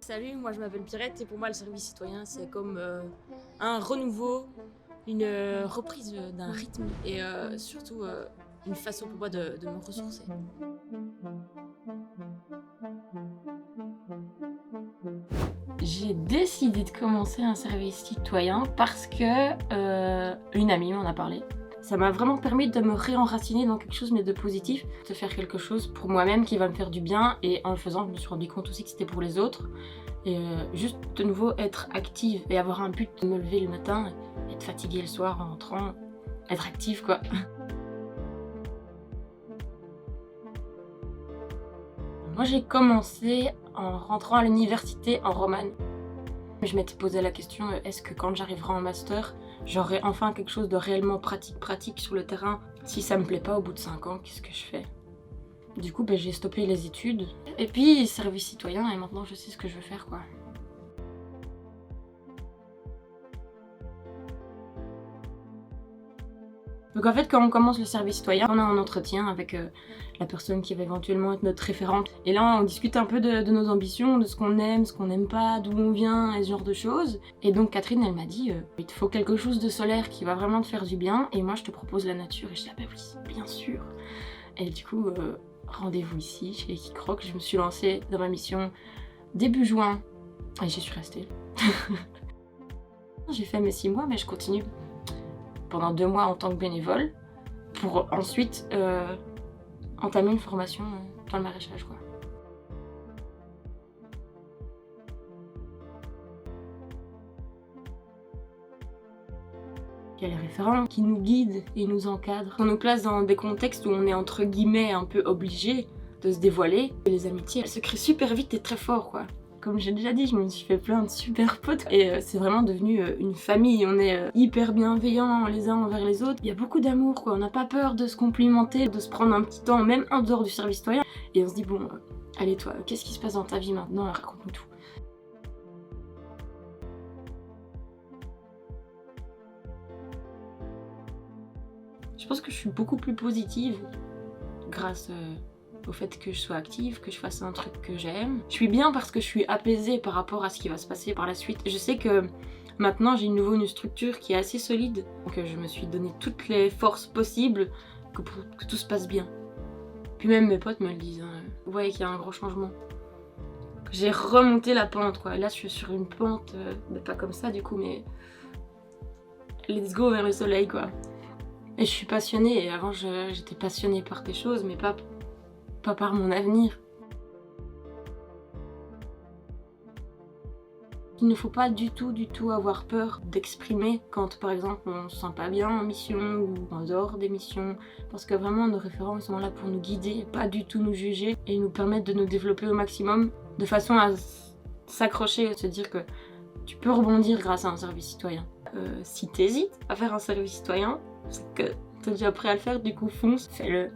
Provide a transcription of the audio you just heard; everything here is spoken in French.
Salut, moi je m'appelle Pierrette et pour moi le service citoyen c'est comme un renouveau, une reprise d'un rythme et surtout une façon pour moi de me ressourcer. J'ai décidé de commencer un service citoyen parce que une amie m'en a parlé. Ça m'a vraiment permis de me réenraciner dans quelque chose mais de positif, de faire quelque chose pour moi-même qui va me faire du bien, et en le faisant je me suis rendu compte aussi que c'était pour les autres. Et juste de nouveau être active et avoir un but, de me lever le matin, être fatiguée le soir en rentrant, être active quoi. Moi j'ai commencé en rentrant à l'université en Romagne. Je m'étais posé la question, est-ce que quand j'arriverai en master, j'aurai enfin quelque chose de réellement pratique sur le terrain? Si ça me plaît pas au bout de 5 ans, qu'est-ce que je fais? Du coup, j'ai stoppé les études. Et puis, service citoyen, et maintenant je sais ce que je veux faire quoi. Donc en fait, quand on commence le service citoyen, on a un entretien avec la personne qui va éventuellement être notre référente. Et là, on discute un peu de nos ambitions, de ce qu'on aime, ce qu'on n'aime pas, d'où on vient, et ce genre de choses. Et donc Catherine, elle m'a dit, il te faut quelque chose de solaire qui va vraiment te faire du bien, et moi je te propose la nature. Et je dis, ah bah oui, bien sûr. Et du coup, rendez-vous ici, chez Equicroc. Je me suis lancée dans ma mission début juin, et j'y suis restée. J'ai fait mes 6 mois, mais je continue pendant 2 mois en tant que bénévole, pour ensuite entamer une formation dans le maraîchage quoi. Il y a les référents qui nous guident et nous encadrent. On nous place dans des contextes où on est entre guillemets un peu obligé de se dévoiler. Et les amitiés, elles se créent super vite et très fort quoi. Comme j'ai déjà dit, je me suis fait plein de super potes et c'est vraiment devenu une famille. On est hyper bienveillants les uns envers les autres. Il y a beaucoup d'amour quoi, on n'a pas peur de se complimenter, de se prendre un petit temps, même en dehors du service citoyen. Et on se dit bon, allez toi, qu'est-ce qui se passe dans ta vie maintenant? Raconte-nous tout. Je pense que je suis beaucoup plus positive grâce au fait que je sois active, que je fasse un truc que j'aime. Je suis bien parce que je suis apaisée par rapport à ce qui va se passer par la suite. Je sais que maintenant j'ai une structure qui est assez solide, donc je me suis donné toutes les forces possibles pour que tout se passe bien. Puis même mes potes me le disent, hein. Vous voyez qu'il y a un gros changement. J'ai remonté la pente quoi, là je suis sur une pente, pas comme ça du coup, mais let's go vers le soleil quoi. Et je suis passionnée, et avant j'étais passionnée par des choses, mais pas par mon avenir. Il ne faut pas du tout avoir peur d'exprimer quand par exemple on se sent pas bien en mission ou en dehors des missions, parce que vraiment nos référents sont là pour nous guider, pas du tout nous juger, et nous permettre de nous développer au maximum, de façon à s'accrocher et se dire que tu peux rebondir grâce à un service citoyen. Si t'hésites à faire un service citoyen, c'est que t'es déjà prêt à le faire, du coup fonce, fais-le.